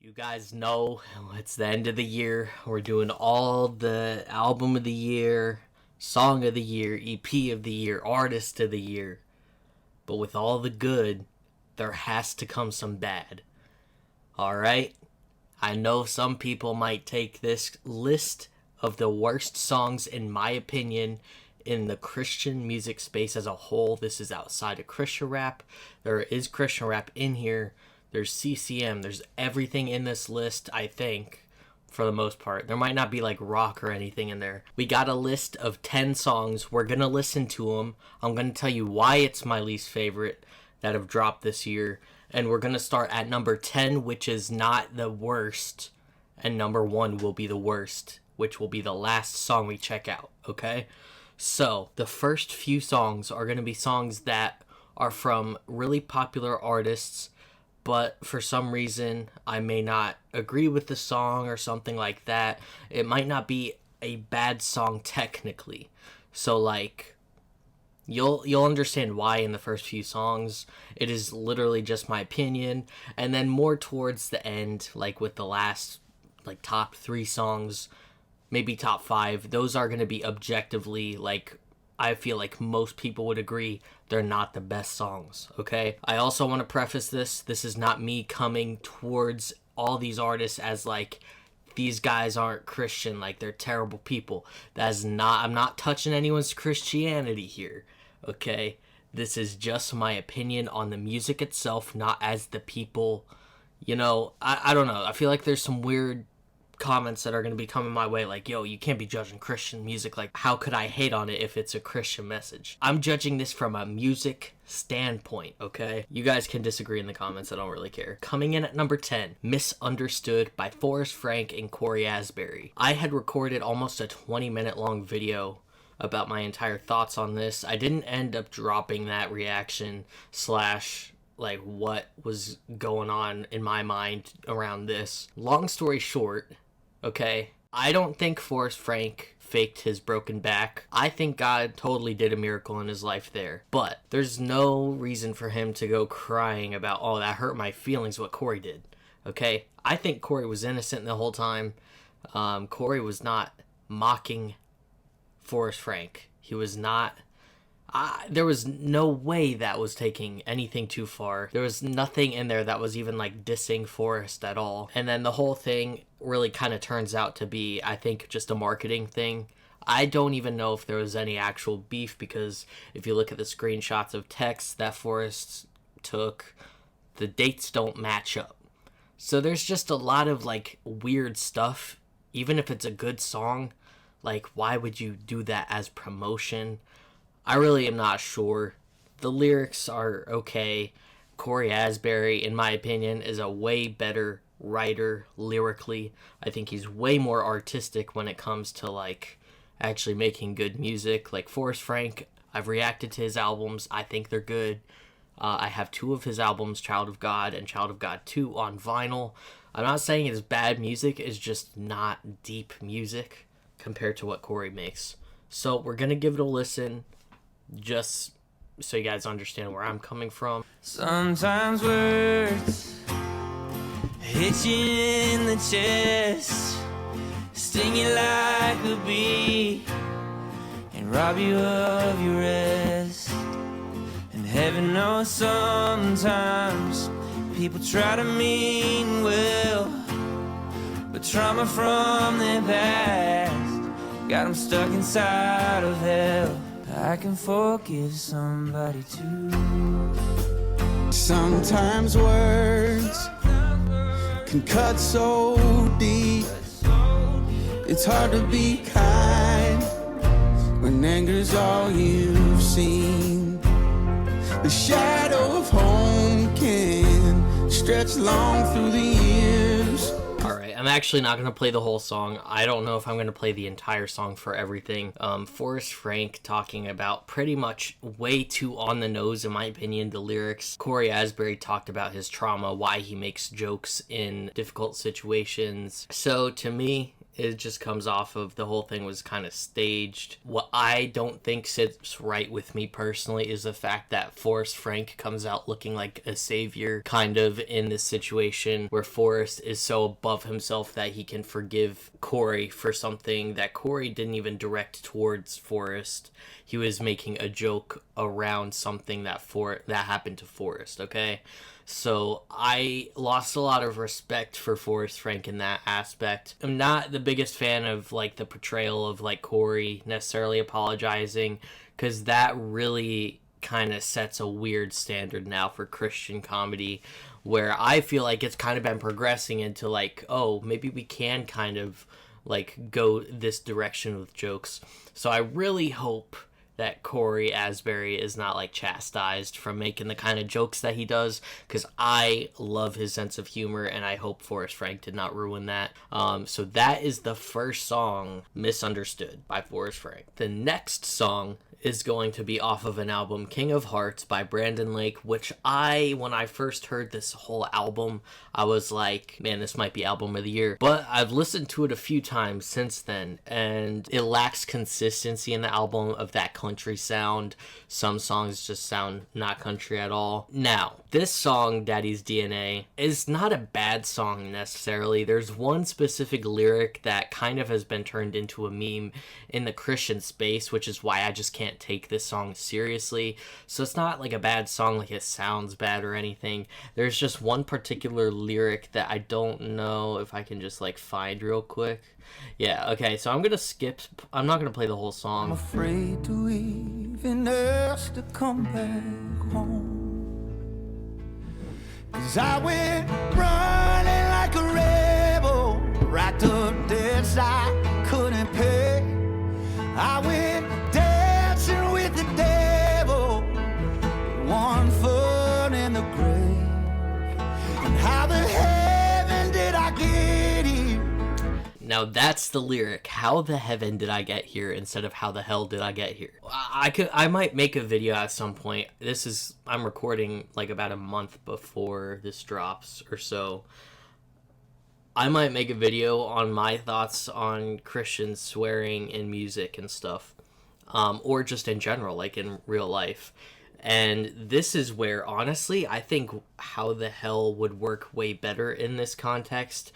You guys know it's the end of the year. We're doing all the album of the year, song of the year, EP of the year, artist of the year. But with all the good, there has to come some bad. Alright? I know some people might take this list of the worst songs, in my opinion, in the Christian music space as a whole. This is outside of Christian rap. There is Christian rap in here. There's CCM. There's everything in this list, I think, for the most part. There might not be like rock or anything in there. We got a list of 10 songs. We're going to listen to them. I'm going to tell you why it's my least favorite that have dropped this year. And we're going to start at number 10, which is not the worst. And number 1 will be the worst, which will be the last song we check out, okay? So, the first few songs are going to be songs that are from really popular artists, but for some reason I may not agree with the song or something like that. It might not be a bad song technically. So like you'll understand why in the first few songs. It is literally just my opinion, and then more towards the end, like with the last like top 3 songs, maybe top 5, those are going to be objectively, like, I feel like most people would agree they're not the best songs, okay? I also want to preface this is not me coming towards all these artists as like, these guys aren't Christian, like they're terrible people. I'm not touching anyone's Christianity here, okay? This is just my opinion on the music itself, not as the people, you know, I don't know. I feel like there's some weird comments that are going to be coming my way like, yo, you can't be judging Christian music. Like, how could I hate on it if it's a Christian message? I'm judging this from a music standpoint, okay? You guys can disagree in the comments. I don't really care. Coming in at number 10, Misunderstood by Forrest Frank and Cory Asbury. I had recorded almost a 20-minute long video about my entire thoughts on this. I didn't end up dropping that reaction slash like what was going on in my mind around this. Long story short, okay, I don't think Forrest Frank faked his broken back. I think God totally did a miracle in his life there. But there's no reason for him to go crying about, oh, that hurt my feelings, what Cory did. Okay? I think Cory was innocent the whole time. Cory was not mocking Forrest Frank. He was not... there was no way that was taking anything too far. There was nothing in there that was even like dissing Forrest at all. And then the whole thing really kind of turns out to be, I think, just a marketing thing. I don't even know if there was any actual beef, because if you look at the screenshots of texts that Forrest took, the dates don't match up. So there's just a lot of like weird stuff. Even if it's a good song, like why would you do that as promotion? I really am not sure. The lyrics are okay. Cory Asbury, in my opinion, is a way better writer lyrically. I think he's way more artistic when it comes to like actually making good music. Like Forrest Frank, I've reacted to his albums. I think they're good. I have 2 of his albums, Child of God and Child of God 2, on vinyl. I'm not saying it's bad music. It's just not deep music compared to what Cory makes. So we're going to give it a listen, just so you guys understand where I'm coming from. Sometimes words hit you in the chest, sting you like a bee, and rob you of your rest. And heaven knows sometimes people try to mean well, but trauma from their past got them stuck inside of hell. I can forgive somebody too. Sometimes words can cut so deep. It's hard to be kind when anger's all you've seen. The shadow of home can stretch long through the years. Alright, I'm actually not going to play the whole song. I don't know if I'm going to play the entire song for everything. Forrest Frank talking about pretty much way too on the nose, in my opinion, the lyrics. Cory Asbury talked about his trauma, why he makes jokes in difficult situations. So to me, It just comes off of the whole thing was kind of staged. What I don't think sits right with me personally is the fact that Forrest Frank comes out looking like a savior kind of in this situation where Forrest is so above himself that he can forgive Corey for something that Corey didn't even direct towards Forrest. He was making a joke around something that happened to Forrest, okay? So I lost a lot of respect for Forrest Frank in that aspect. I'm not the biggest fan of like the portrayal of like Corey necessarily apologizing, because that really kind of sets a weird standard now for Christian comedy, where I feel like it's kind of been progressing into like, oh, maybe we can kind of like go this direction with jokes. So I really hope that Corey Asbury is not like chastised from making the kind of jokes that he does, because I love his sense of humor, and I hope Forrest Frank did not ruin that. So that is the first song, Misunderstood by Forrest Frank. The next song is going to be off of an album, King of Hearts by Brandon Lake, which when I first heard this whole album, I was like, man, this might be album of the year. But I've listened to it a few times since then, and it lacks consistency in the album of that country sound. Some songs just sound not country at all. Now, this song, Daddy's DNA, is not a bad song necessarily. There's one specific lyric that kind of has been turned into a meme in the Christian space, which is why I just can't take this song seriously. So it's not like a bad song, like it sounds bad or anything. There's just one particular lyric that I don't know if I can just like find real quick. Yeah, okay, so I'm gonna skip. I'm not gonna play the whole song. I'm afraid to even ask to come back home, 'cause I went running like a rebel, right up debts I couldn't pay. I went dancing with the devil, one foot in the grave. And how the heaven did I get here? Now that's the lyric. How the heaven did I get here instead of how the hell did I get here? I might make a video at some point. I'm recording like about a month before this drops or so. I might make a video on my thoughts on Christians swearing in music and stuff. Or just in general, like in real life. And this is where, honestly, I think how the hell would work way better in this context.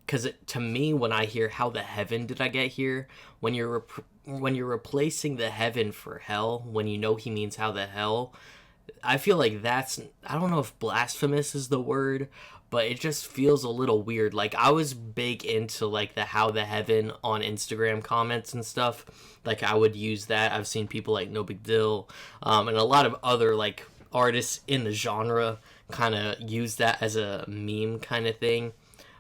Because to me, when I hear how the heaven did I get here, when you're replacing the heaven for hell, when you know he means how the hell, I feel like I don't know if blasphemous is the word, but it just feels a little weird. Like, I was big into like the how the heaven on Instagram comments and stuff. Like, I would use that. I've seen people like No Big Deal, and a lot of other like artists in the genre kind of use that as a meme kind of thing.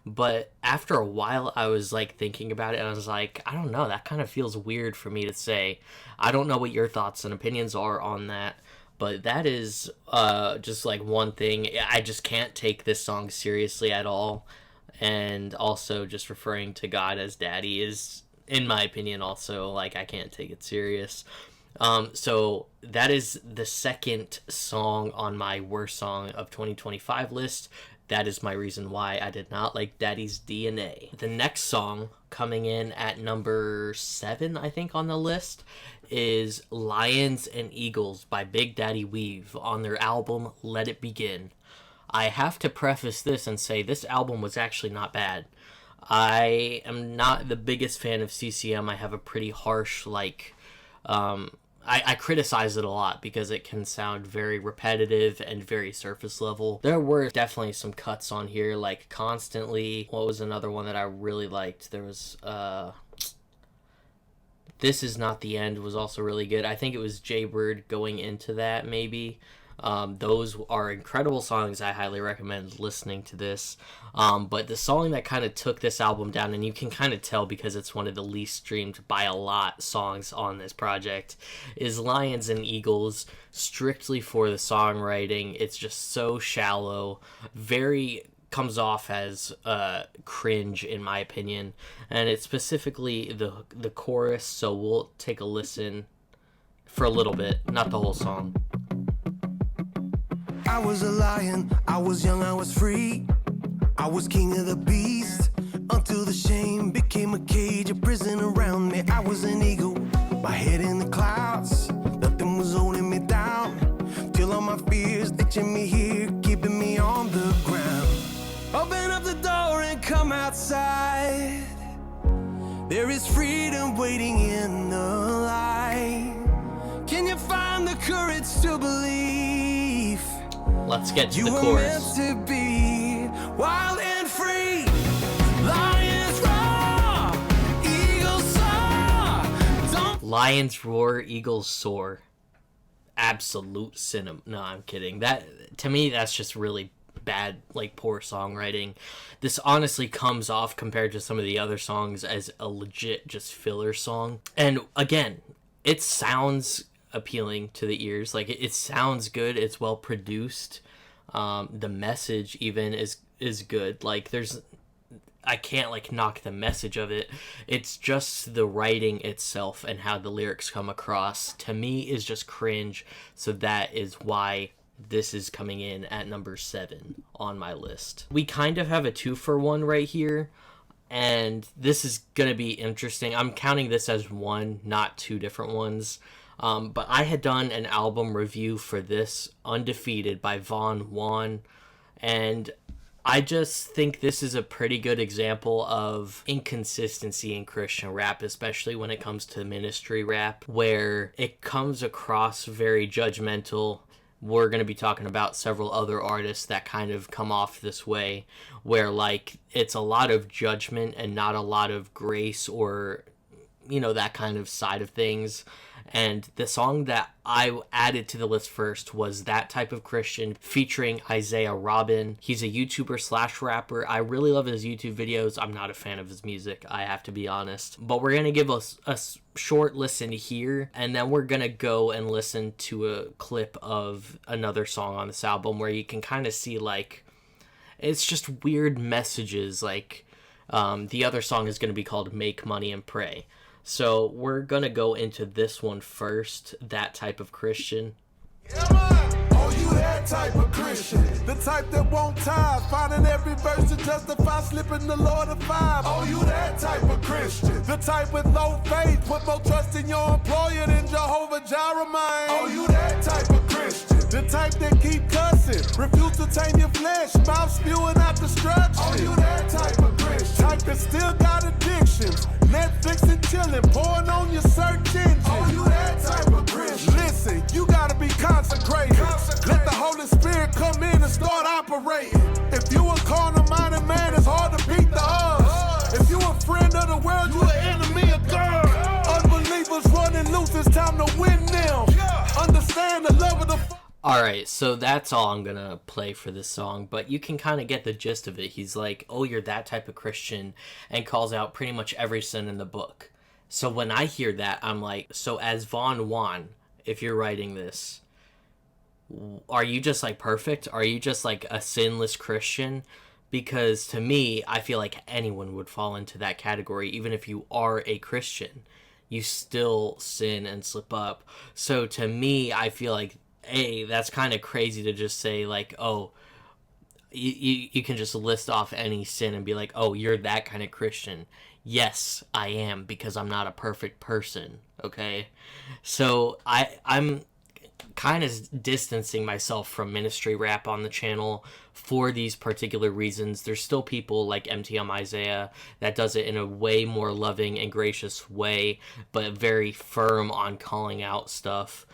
But after a while, I was like thinking about it, and I was like, I don't know, that kind of feels weird for me to say. I don't know what your thoughts and opinions are on that, but that is just like one thing. I just can't take this song seriously at all. And also just referring to God as daddy is, in my opinion, also like I can't take it serious. So that is the second song on my worst song of 2025 list. That is my reason why I did not like Daddy's DNA. The next song, coming in at number 7, I think, on the list, is Lions and Eagles by Big Daddy Weave on their album Let It Begin. I have to preface this and say this album was actually not bad. I am not the biggest fan of CCM. I have a pretty harsh, I criticize it a lot because it can sound very repetitive and very surface level. There were definitely some cuts on here, like Constantly. What was another one that I really liked? There was, This Is Not the End was also really good. I think it was Jaybird going into that, maybe. Those are incredible songs. I highly recommend listening to this. But the song that kind of took this album down, and you can kind of tell because it's one of the least streamed by a lot songs on this project, is Lions and Eagles, strictly for the songwriting. It's just so shallow, comes off as cringe in my opinion, and it's specifically the chorus, so we'll take a listen for a little bit, not the whole song. I was a lion, I was young, I was free. I was king of the beast, until the shame became a cage. come outside. There is freedom waiting in the light. Can you find the courage to believe? Let's get to You the were chorus. meant to be wild and free. Lions roar, eagles soar. Don't Lions roar, eagles soar. Absolute cinema. No, I'm kidding. That, to me, that's just really bad, like, poor songwriting. This honestly comes off, compared to some of the other songs, as a legit just filler song. And again, it sounds appealing to the ears. Like, it sounds good. It's well produced. The message even is good. Like, I can't, like, knock the message of it. It's just the writing itself and how the lyrics come across, to me, is just cringe. So that is why this is coming in at number 7 on my list. We kind of have a 2-for-1 right here, and this is gonna be interesting. I'm counting this as one, not 2 different ones. But I had done an album review for this, Undefeated by Von Juan, and I just think this is a pretty good example of inconsistency in Christian rap, especially when it comes to ministry rap, where it comes across very judgmental. We're going to be talking about several other artists that kind of come off this way, where, like, it's a lot of judgment and not a lot of grace or, you know, that kind of side of things. And the song that I added to the list first was That Type of Christian, featuring Isaiah Robin. He's a YouTuber / rapper. I really love his YouTube videos. I'm not a fan of his music, I have to be honest. But we're going to give us a short listen here, and then we're going to go and listen to a clip of another song on this album where you can kind of see, like, it's just weird messages. Like, the other song is going to be called Make Money and Pray. So we're going to go into this one first, That Type of Christian. Oh, you that type of Christian, the type that won't tithe, finding every verse to justify slipping the Lord a five. Oh, you that type of Christian, the type with low faith, put more trust in your employer than Jehovah Jireh, man. Oh, you that type of Christian, the type that keep cussing, refuse to tame your flesh, mouth spewing out destruction. Oh, you that type of Christian, type that still got addictions, Netflix and chilling, pouring on your search engine. Oh, you that type of Christian. Listen, you gotta be consecrated. Let the Holy Spirit come in and start operating. If you a carnal-minded man, it's hard to beat the odds. If you a friend of the world, you an enemy of God. Unbelievers running loose, it's time to win them. Understand the love of the... Alright, so that's all I'm gonna play for this song, but you can kind of get the gist of it. He's like, oh, you're that type of Christian, and calls out pretty much every sin in the book. So when I hear that, I'm like, so as Von Juan, if you're writing this, are you just, like, perfect? Are you just, like, a sinless Christian? Because to me, I feel like anyone would fall into that category. Even if you are a Christian, you still sin and slip up. So to me, I feel like, that's kind of crazy to just say, like, oh, you can just list off any sin and be like, oh, you're that kind of Christian. Yes, I am, because I'm not a perfect person, okay? So I'm kind of distancing myself from ministry rap on the channel for these particular reasons. There's still people like MTM Isaiah that does it in a way more loving and gracious way, but very firm on calling out stuff.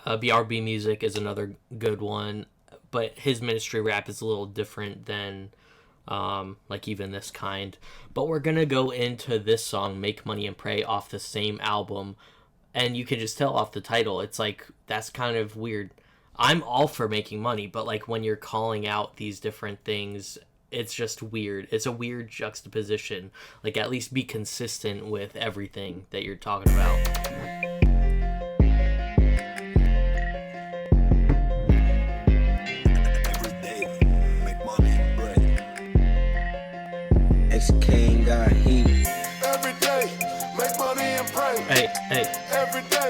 BRB Music is another good one, but his ministry rap is a little different than like even this kind. But we're gonna go into this song, Make Money and Pray, off the same album, and you can just tell off the title, it's like, that's kind of weird. I'm all for making money, but like when you're calling out these different things, it's just weird. It's a weird juxtaposition. Like, at least be consistent with everything that you're talking about. King got heat. Every day, make money and pray. Hey. Every day,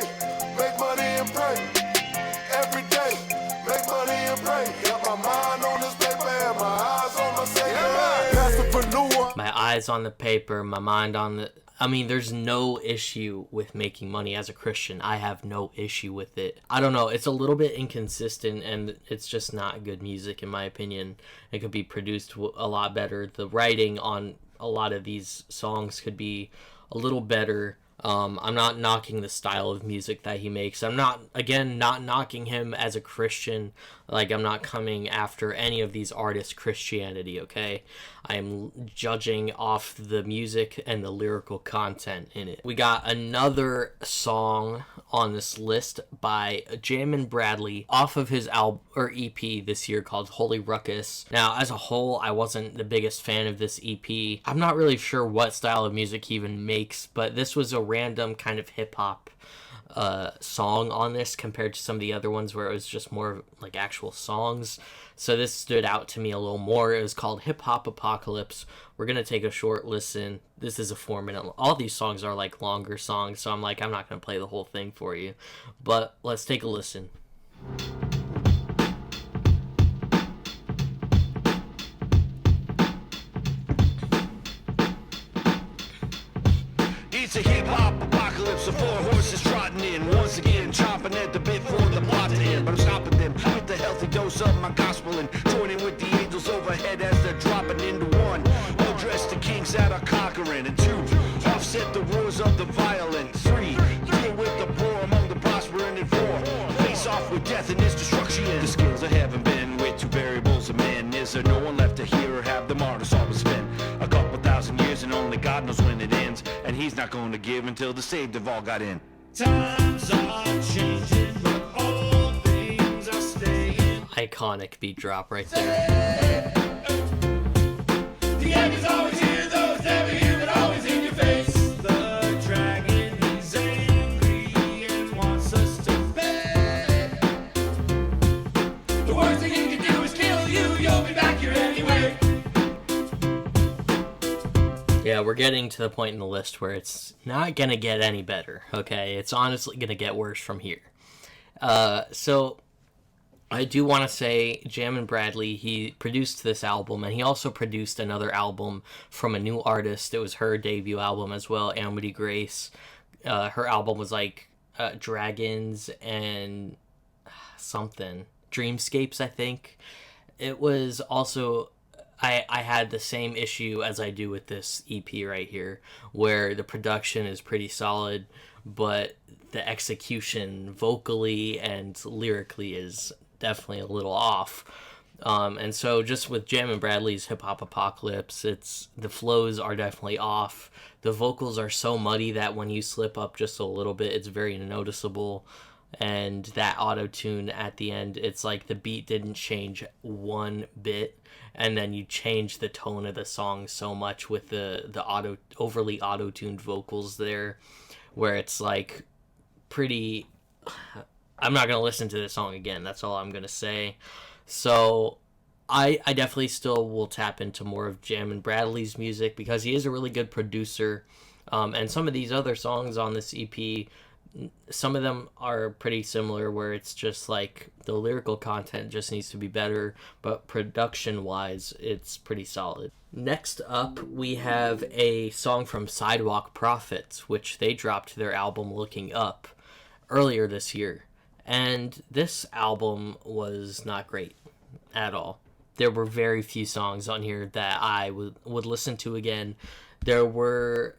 make money and pray. Every day, make money and pray. Got my mind on this paper and my eyes on my Savior. Pastorpreneur. My eyes on the paper, my mind on the... I mean, there's no issue with making money as a Christian. I have no issue with it. I don't know. It's a little bit inconsistent, and it's just not good music, in my opinion. It could be produced a lot better. The writing on a lot of these songs could be a little better. I'm not knocking the style of music that he makes. I'm not knocking him as a Christian. Like, I'm not coming after any of these artists' Christianity, okay? I am judging off the music and the lyrical content in it. We got another song on this list by Jammin Bradley off of his album or EP this year called Holy Ruckus. Now, as a whole, I wasn't the biggest fan of this EP. I'm not really sure what style of music he even makes, but this was a random kind of hip-hop song on this compared to some of the other ones where it was just more like actual songs. So this stood out to me a little more. It was called Hip Hop Apocalypse. We're gonna take a short listen. This is a 4-minute. All these songs are like longer songs, so I'm not gonna play the whole thing for you, but let's take a listen. It's a hip-hop apocalypse of 4 horses trotting in, once again chomping at the bit for the plot to end. But I'm stopping them with a healthy dose of my gospel and joining with the angels overhead as they're dropping into 1. Well dressed the kings that are conquering, and 2. Offset the wars of the violent. 3. Deal with the poor among the prospering, and 4. Face off with death and its destruction. The skills of heaven been with 2 variables of men. Is there no one left to hear or have the martyrs always spent a couple thousand years, and only God knows when it ends. And he's not going to give until the saved have all got in. Times are changing, but all things are staying. Iconic beat drop right there. The end is always here, though it's never here, but always in your face. The dragon is angry and wants us to bed. The worst thing he can do is kill you, you'll be back here anyway. Yeah, we're getting to the point in the list where it's not going to get any better, okay? It's honestly going to get worse from here. So I do want to say Jammin Bradley, he produced this album, and he also produced another album from a new artist. It was her debut album as well, Amity Grace. Her album was like Dragons and something. Dreamscapes, I think. It was also... I had the same issue as I do with this EP right here, where the production is pretty solid, but the execution vocally and lyrically is definitely a little off. And so just with Jammin Bradley's Hip Hop Apocalypse, the flows are definitely off. The vocals are so muddy that when you slip up just a little bit, it's very noticeable. And that auto-tune at the end, it's like the beat didn't change one bit, and then you change the tone of the song so much with the overly auto-tuned vocals there, where it's like pretty... I'm not going to listen to this song again, that's all I'm going to say. So I definitely still will tap into more of Jammin Bradley's music, because he is a really good producer, and some of these other songs on this EP... some of them are pretty similar, where it's just like the lyrical content just needs to be better, but production wise it's pretty solid. Next up we have a song from Sidewalk Prophets, which they dropped their album Looking Up earlier this year, and this album was not great at all. There were very few songs on here that I would listen to again. There were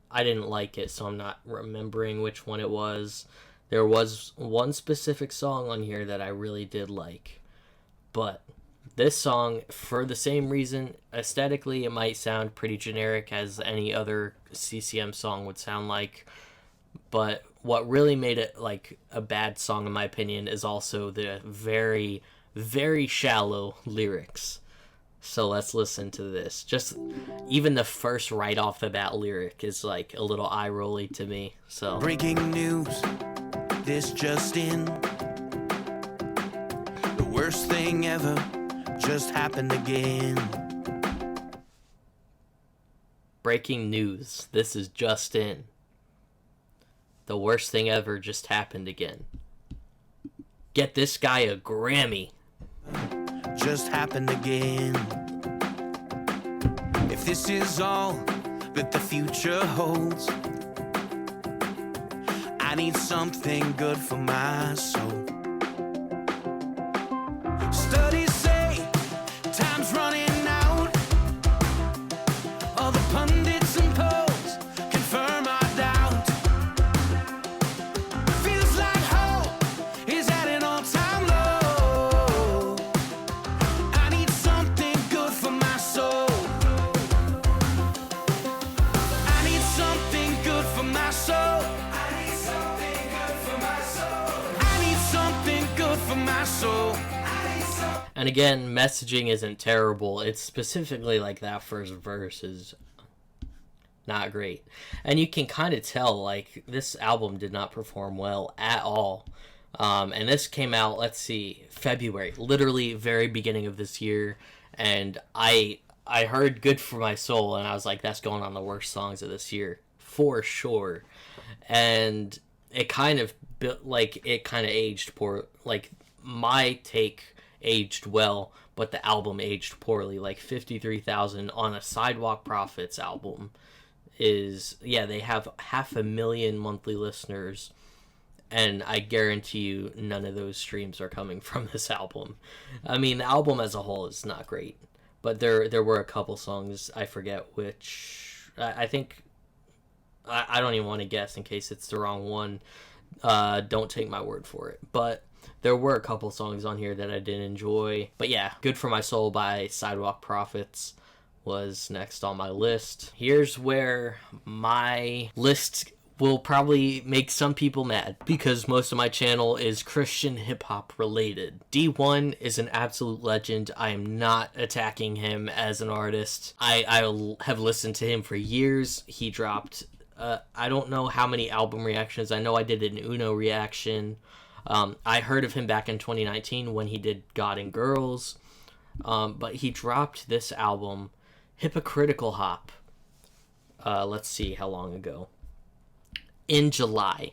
I didn't like it, so I'm not remembering which one it was. There was one specific song on here that I really did like. But this song, for the same reason, aesthetically it might sound pretty generic as any other CCM song would sound like. But what really made it like a bad song, in my opinion, is also the very, very shallow lyrics. So let's listen to this. Just even the first right off the bat lyric is like a little eye rolly to me. So Breaking news, this just in. The worst thing ever just happened again. breaking news. This is just in. The worst thing ever just happened again. Get this guy a Grammy. Just happened again. If this is all that the future holds. I need something good for my soul. Studies say time's running out. All the pundits and polls confirm our doubt. Feels like hope is at an all-time low. I need something good for my soul. I need something good for my soul. I need something good for my soul. I need something good for my soul. And again, messaging isn't terrible. It's specifically like that first verse is not great. And you can kind of tell, like, this album did not perform well at all. And this came out, let's see, February, literally very beginning of this year. And I heard Good for My Soul, and I was like, that's going on the worst songs of this year, for sure. And it kind of aged poor. Like, my take aged well, but the album aged poorly. Like 53,000 on a Sidewalk Prophets album is, yeah, they have 500,000 monthly listeners, and I guarantee you none of those streams are coming from this album. I mean, the album as a whole is not great, but there were a couple songs, I forget which. I think I don't even want to guess in case it's the wrong one. Don't take my word for it, but there were a couple songs on here that I did enjoy. But yeah, Good for My Soul by Sidewalk Prophets was next on my list. Here's where my list will probably make some people mad, because most of my channel is Christian hip-hop related. D1 is an absolute legend. I am not attacking him as an artist. I have listened to him for years. He dropped, I don't know how many album reactions. I know I did an Uno reaction. I heard of him back in 2019 when he did God and Girls, but he dropped this album, Hypocritical Hop, let's see how long ago, in July,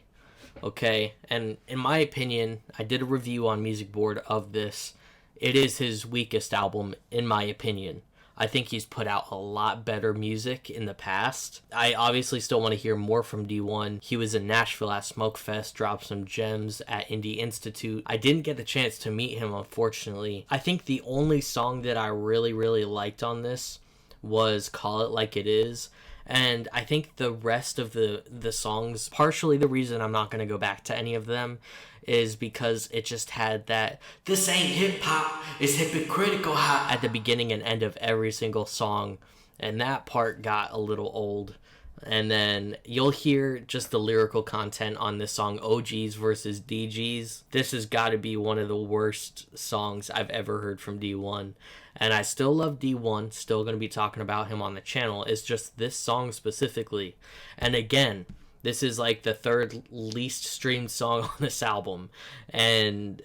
okay? And in my opinion, I did a review on Music Board of this. It is his weakest album, in my opinion. I think he's put out a lot better music in the past. I obviously still want to hear more from D1. He was in Nashville at Smokefest, dropped some gems at Indie Institute. I didn't get the chance to meet him, unfortunately. I think the only song that I really, really liked on this was Call It Like It Is. And I think the rest of the songs, partially the reason I'm not going to go back to any of them, is because it just had that, this ain't hip-hop, it's hypocritical hop, at the beginning and end of every single song. And that part got a little old. And then you'll hear just the lyrical content on this song, OGs versus DGs. This has got to be one of the worst songs I've ever heard from D1. And I still love D1, still going to be talking about him on the channel. It's just this song specifically. And again, this is like the third least streamed song on this album. And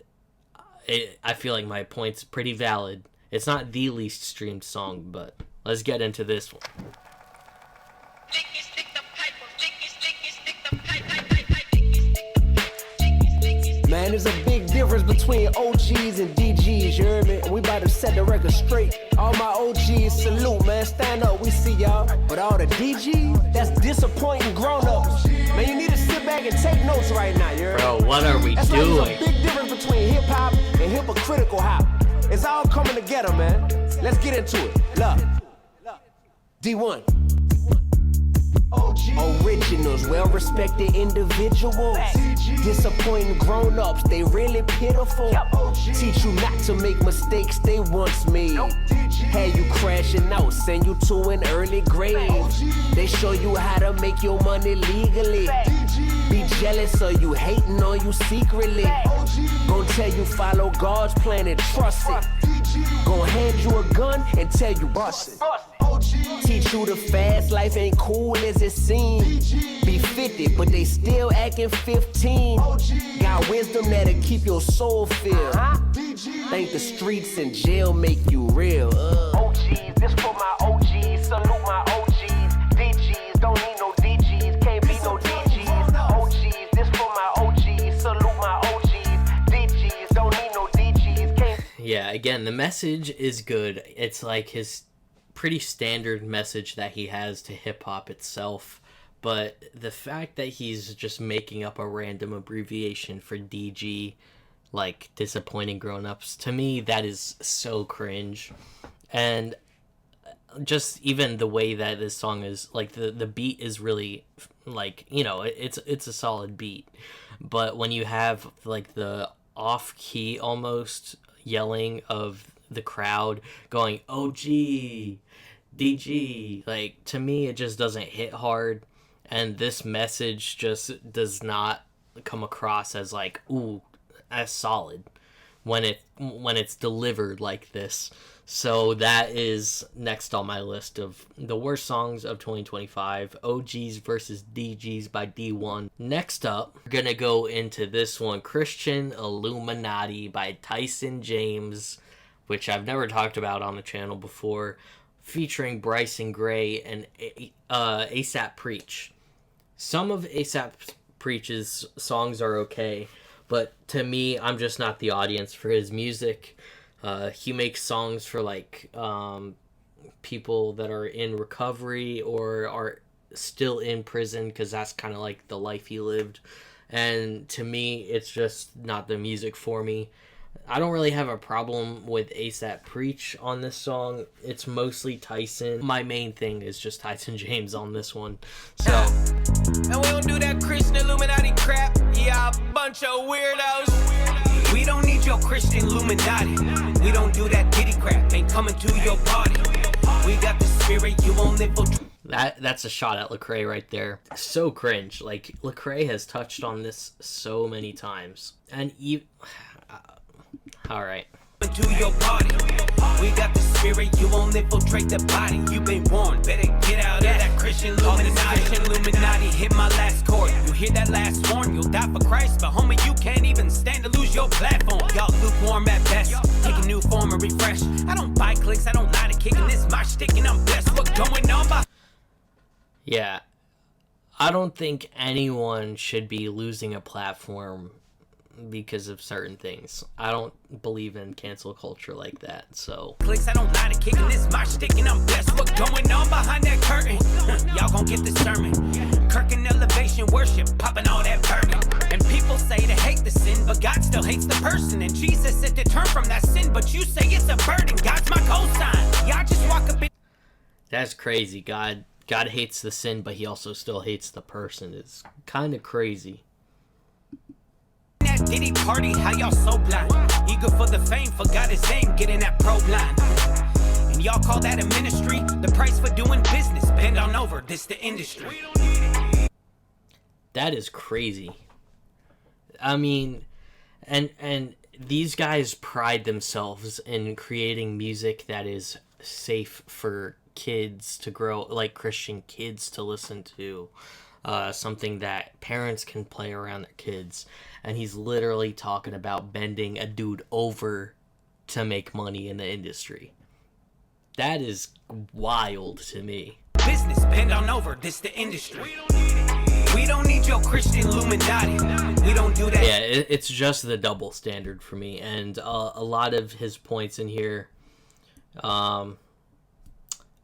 I feel like my point's pretty valid. It's not the least streamed song, but let's get into this one. Man, there's a big difference between OGs and DGs, you heard me? And we about to set the record straight. All my OGs, salute, man, stand up, we see y'all. But all the DGs, that's disappointing grown-ups. Man, you need to sit back and take notes right now, you heard me? Bro, what are we that's doing? Like there's a big difference between hip-hop and hypocritical hop. It's all coming together, man. Let's get into it. Look. D1. Originals, well-respected individuals. Disappointing grown-ups, they really pitiful. Teach you not to make mistakes they once made. Had you crashing out, send you to an early grave. They show you how to make your money legally. Be jealous or you hating on you secretly. Gon' tell you follow God's plan and trust it. Gon' hand you a gun and tell you bust it. Teach you the fast life ain't cool as it seems. Be 50, but they still acting 15. Got wisdom that'll keep your soul filled. Think the streets and jail make you real. OGs, this for my OGs, salute my OGs. DGs, don't need no DGs, can't be no DGs. OGs, this for my OGs, salute my OGs. DGs, don't need no DGs, can't. Yeah, again, the message is good. It's like his pretty standard message that he has to hip-hop itself, but the fact that he's just making up a random abbreviation for DG, like Disappointing Grown-Ups, to me that is so cringe. And just even the way that this song is, like, the beat is really, like, you know, it's a solid beat, but when you have like the off-key almost yelling of the crowd going OG DG, like, to me it just doesn't hit hard, and this message just does not come across as like, ooh, as solid when it's delivered like this. So that is next on my list of the worst songs of 2025, OGs versus DGs by D1. Next up, we're gonna go into this one, Christian Illuminati by Tyson James, which I've never talked about on the channel before, featuring Bryson Gray and ASAP Preach. Some of ASAP Preach's songs are okay, but to me, I'm just not the audience for his music. He makes songs for, like, people that are in recovery or are still in prison, because that's kind of like the life he lived. And to me, it's just not the music for me. I don't really have a problem with ASAP Preach on this song. It's mostly Tyson. My main thing is just Tyson James on this one. So, And we don't do that Christian Illuminati crap. Yeah, a bunch of weirdos. We don't need your Christian Illuminati. We don't do that Diddy crap. Ain't coming to your party. We got the spirit, you won't live for. That's a shot at Lecrae right there. So cringe. Like, Lecrae has touched on this so many times. And alright. To your party. We got the spirit, you won't infiltrate the body. You been warned, better get out of that Christian Illuminati. Christian Illuminati hit my last chord. You hear that last horn, you'll die for Christ. But homie, you can't even stand to lose your platform. Y'all lukewarm at best, take a new form and refresh. I don't buy clicks, I don't lie to kicking this my shtick and I'm blessed. What going on by? Yeah. I don't think anyone should be losing a platform because of certain things. I don't believe in cancel culture like that, so. Clicks, I don't lie to kicking this my shtick and I'm blessed. What going on behind that curtain? Y'all gon' get the sermon. Kirk and elevation worship, popping all that bourbon. And people say they hate the sin, but God still hates the person. And Jesus said to turn from that sin, but you say it's a burden. God's my cosign. Y'all just walk up in. That's crazy. God hates the sin, but he also still hates the person. It's kind of crazy. That Diddy party, how y'all so blind? Eager for the fame, forgot his name, getting that pro line. And y'all call that a ministry? The price for doing business, bend on over, this the industry. That is crazy. I mean, and these guys pride themselves in creating music that is safe for kids to grow, like Christian kids to listen to, something that parents can play around their kids. And he's literally talking about bending a dude over to make money in the industry. That is wild to me. Business, bend on over, this the industry. We don't need your Christian Illuminati. We don't do that. Yeah, it's just the double standard for me. And a lot of his points in here are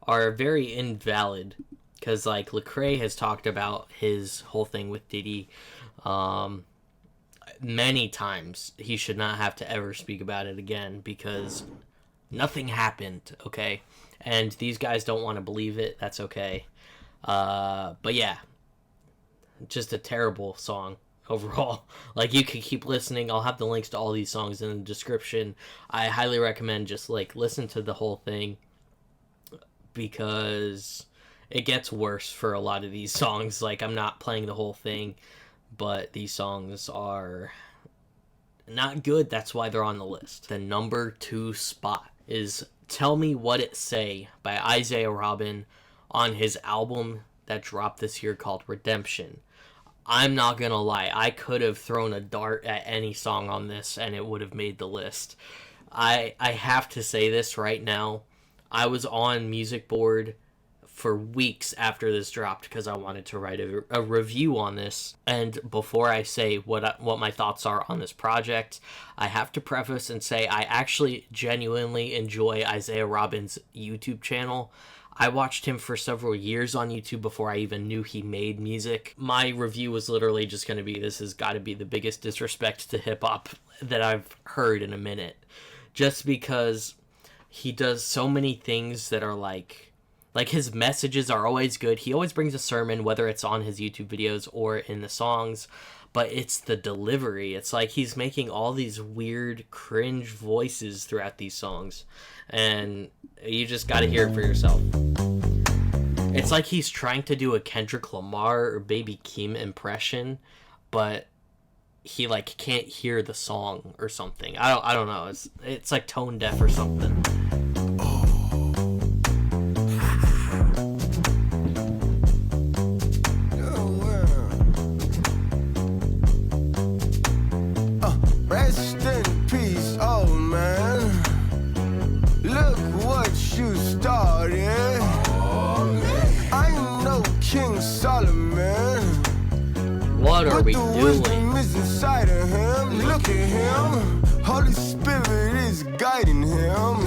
very invalid. Because, like, Lecrae has talked about his whole thing with Diddy many times. He should not have to ever speak about it again because nothing happened, okay? And these guys don't want to believe it. That's okay. But yeah, just a terrible song overall. Like, you can keep listening. I'll have the links to all these songs in the description. I highly recommend just, like, listen to the whole thing because it gets worse for a lot of these songs. Like, I'm not playing the whole thing, but these songs are not good. That's why they're on the list. The number 2 spot is Tell Me What It Say by Isaiah Robin on his album that dropped this year called Redemption. I'm not gonna lie, I could have thrown a dart at any song on this and it would have made the list. I have to say this right now. I was on Music Board for weeks after this dropped because I wanted to write a review on this. And before I say what my thoughts are on this project, I have to preface and say I actually genuinely enjoy Isaiah Robbins' YouTube channel. I watched him for several years on YouTube before I even knew he made music. My review was literally just going to be, this has got to be the biggest disrespect to hip-hop that I've heard in a minute. Just because he does so many things that are like his messages are always good. He always brings a sermon, whether it's on his YouTube videos or in the songs, but it's the delivery. It's like he's making all these weird, cringe voices throughout these songs, and you just gotta hear it for yourself. It's like he's trying to do a Kendrick Lamar or Baby Keem impression, but he like can't hear the song or something. I don't know. It's like tone deaf or something. Rest in peace, oh man. Look what you started. I'm no King Solomon. What are we doing? Wisdom is inside of him. Look at him. Holy Spirit is guiding him.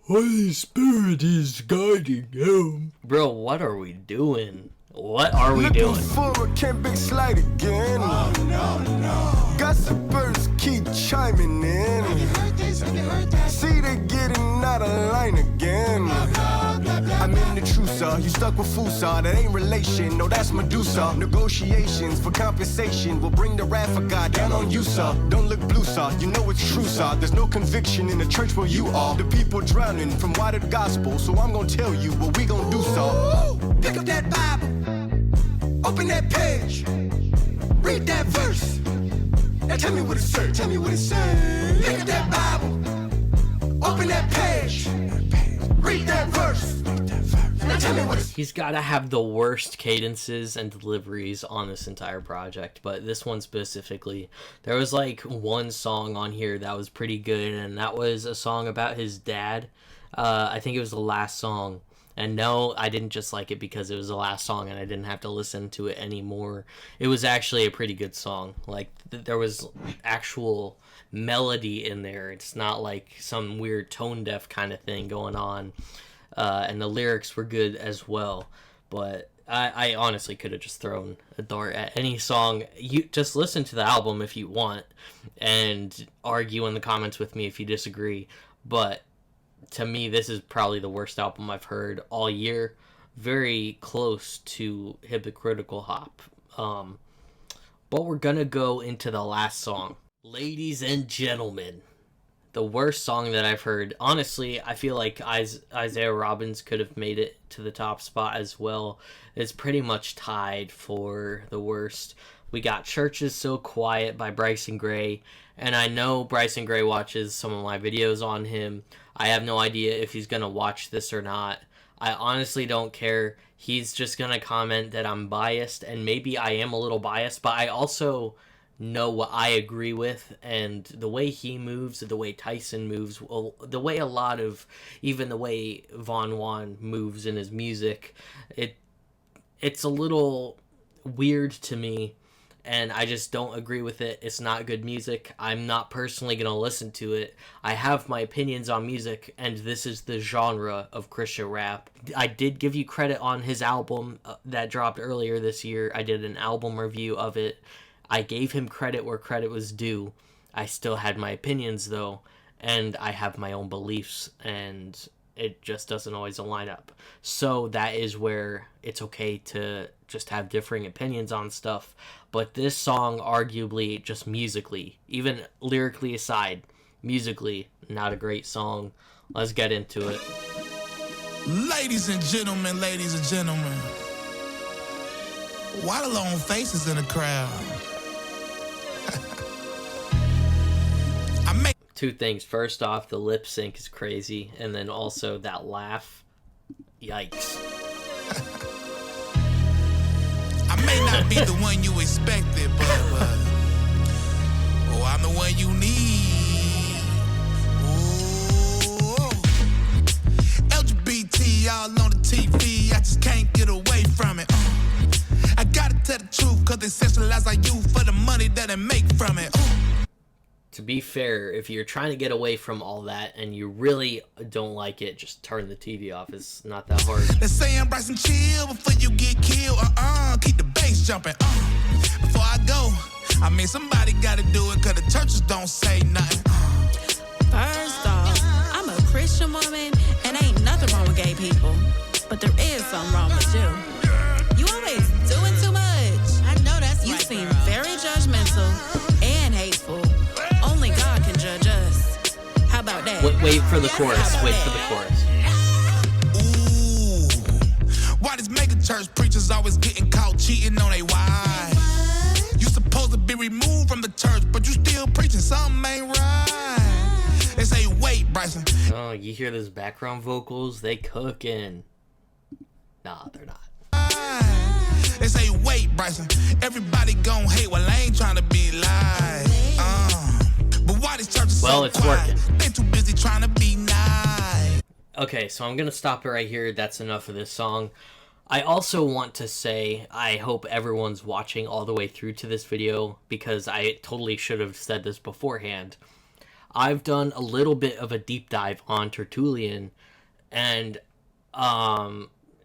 Holy Spirit is guiding him. Bro, what are we doing? What are we doing? Forward, can't be slide again. Oh, no. Gossipers keep chiming in. Have you heard this? Have you heard that? See, they're getting out of line again. I'm in the trusa, you stuck with Fusa. That ain't relation, no, that's Medusa. Negotiations for compensation will bring the wrath of God down on you, sir. Don't look blue, sir, you know it's true, sir. There's no conviction in the church where you are. The people drowning from why the gospel, so I'm gonna tell you what we gonna do, sir. Pick up that Bible, open that page, read that verse. Now tell me what it says, tell me what it says. Pick up that Bible, open that page, read that verse. Now tell me what it says. He's got to have the worst cadences and deliveries on this entire project, but this one specifically, there was like one song on here that was pretty good, and that was a song about his dad. I think it was the last song. And no, I didn't just like it because it was the last song and I didn't have to listen to it anymore. It was actually a pretty good song. Like, there was actual melody in there. It's not like some weird tone deaf kind of thing going on. And the lyrics were good as well. But I honestly could have just thrown a dart at any song. You just listen to the album if you want and argue in the comments with me if you disagree. But to me, this is probably the worst album I've heard all year. Very close to Hypocritical Hop. But we're gonna go into the last song. Ladies and gentlemen, the worst song that I've heard. Honestly, I feel like Isaiah Robbins could have made it to the top spot as well. It's pretty much tied for the worst. We got Church Is So Quiet by Bryson Gray. And I know Bryson Gray watches some of my videos on him. I have no idea if he's going to watch this or not. I honestly don't care. He's just going to comment that I'm biased, and maybe I am a little biased, but I also know what I agree with, and the way he moves, the way Tyson moves, the way a lot of, even the way Von Juan moves in his music, it's a little weird to me. And I just don't agree with it. It's not good music. I'm not personally going to listen to it. I have my opinions on music, and this is the genre of Christian rap. I did give you credit on his album that dropped earlier this year. I did an album review of it. I gave him credit where credit was due. I still had my opinions, though, and I have my own beliefs, and it just doesn't always align up. So that is where it's okay to just have differing opinions on stuff. But this song, arguably, just musically, even lyrically aside, musically, not a great song. Let's get into it. Ladies and gentlemen, why the long faces in the crowd? Two things. First off, the lip sync is crazy, and then also that laugh. Yikes. I may not be the one you expected, but I'm the one you need. Ooh. LGBT all on the TV. but they sexualize our youth for the money that they make from it. Ooh. To be fair, if you're trying to get away from all that and you really don't like it, just turn the TV off. It's not that hard. Let's say I'm Bryson, chill before you get killed. Keep the bass jumping. Before I go, I mean, somebody gotta do it, cause the churches don't say nothing. First off, I'm a Christian woman, and ain't nothing wrong with gay people. But there is something wrong with you. You always doing too much. I know that's you right, seem girl. Very judgmental and hateful. Only God can judge us. How about that? Wait for the chorus. Wait for the chorus. Ooh, why these mega church preachers always getting caught cheating on their wives? You supposed to be removed from the church, but you still preaching something ain't right. They say, wait, Bryson. Oh, you hear those background vocals? They cooking. Nah, they're not. They say, wait, Bryson. Everybody gon' hate while I ain't trying to be live. But why these churches well, so it's quiet? working. They too busy trying to be nice. Okay, so I'm gonna stop it right here. That's enough of this song. I also want to say I hope everyone's watching all the way through to this video, because I totally should have said this beforehand. I've done a little bit of a deep dive on Tertullian, and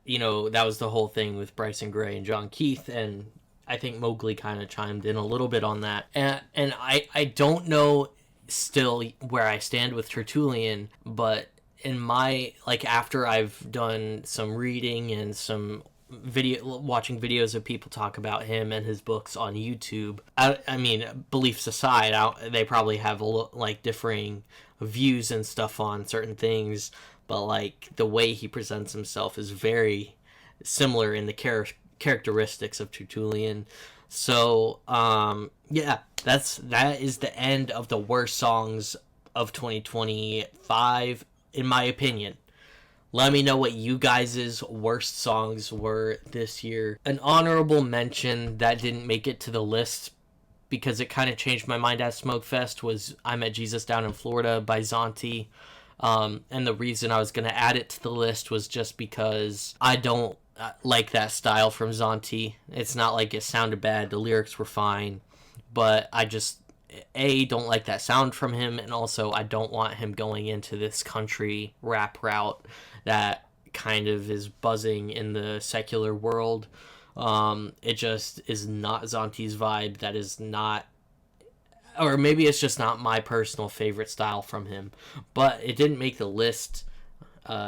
you know, that was the whole thing with Bryson Gray and John Keith, and I think Mowgli kind of chimed in a little bit on that. And I don't know still where I stand with Tertullian, but in my, like, after I've done some reading and some watching videos of people talk about him and his books on YouTube, I mean, beliefs aside, they probably have like differing views and stuff on certain things, but like the way he presents himself is very similar in the characteristics of Tertullian. So yeah, that is the end of the worst songs of 2025, in my opinion. Let me know what you guys' worst songs were this year. An honorable mention that didn't make it to the list because it kind of changed my mind at Smokefest was I Met Jesus Down in Florida by Zonti. And the reason I was going to add it to the list was just because I don't like that style from Zonti. It's not like it sounded bad. The lyrics were fine. But I just, don't like that sound from him. And also, I don't want him going into this country rap route that kind of is buzzing in the secular world. It just is not Zonti's vibe. That is not, or maybe it's just not my personal favorite style from him, but it didn't make the list.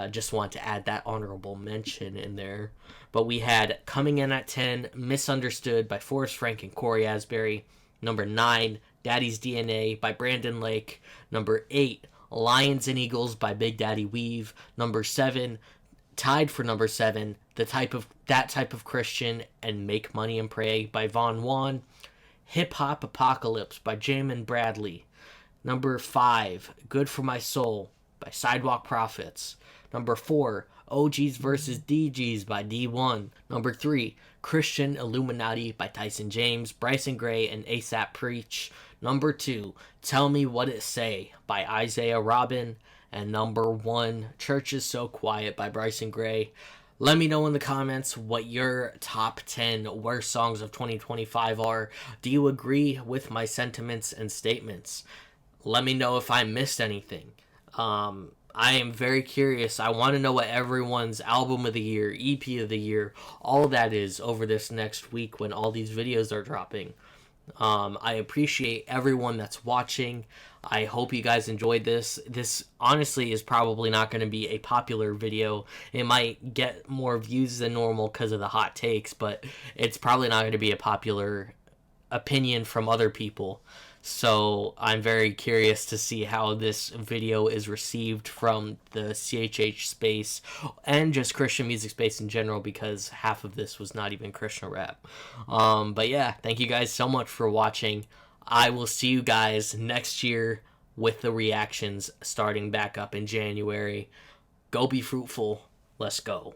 Just want to add that honorable mention in there. But we had coming in at 10, Misunderstood by Forrest Frank and Corey Asbury. Number 9, Daddy's DNA by Brandon Lake. Number 8, Lions and Eagles by Big Daddy Weave. Number 7, tied for number 7, That Type of Christian and Make Money and Pray by Von Juan. Hip Hop Apocalypse by Jamin Bradley. Number 5, Good for My Soul by Sidewalk Prophets. Number 4, OGs vs. DGs by D1. Number 3, Christian Illuminati by Tyson James, Bryson Gray, and ASAP Preach. Number 2, Tell Me What It Say by Isaiah Robin. And number 1, Church Is So Quiet by Bryson Gray. Let me know in the comments what your top 10 worst songs of 2025 are. Do you agree with my sentiments and statements? Let me know if I missed anything. I am very curious. I want to know what everyone's album of the year, EP of the year, all that is over this next week when all these videos are dropping. I appreciate everyone that's watching. I hope you guys enjoyed this. This honestly is probably not going to be a popular video. It might get more views than normal because of the hot takes, but it's probably not going to be a popular opinion from other people. So I'm very curious to see how this video is received from the CHH space and just Christian music space in general, because half of this was not even Christian rap. But yeah, thank you guys so much for watching. I will see you guys next year with the reactions starting back up in January. Go be fruitful. Let's go.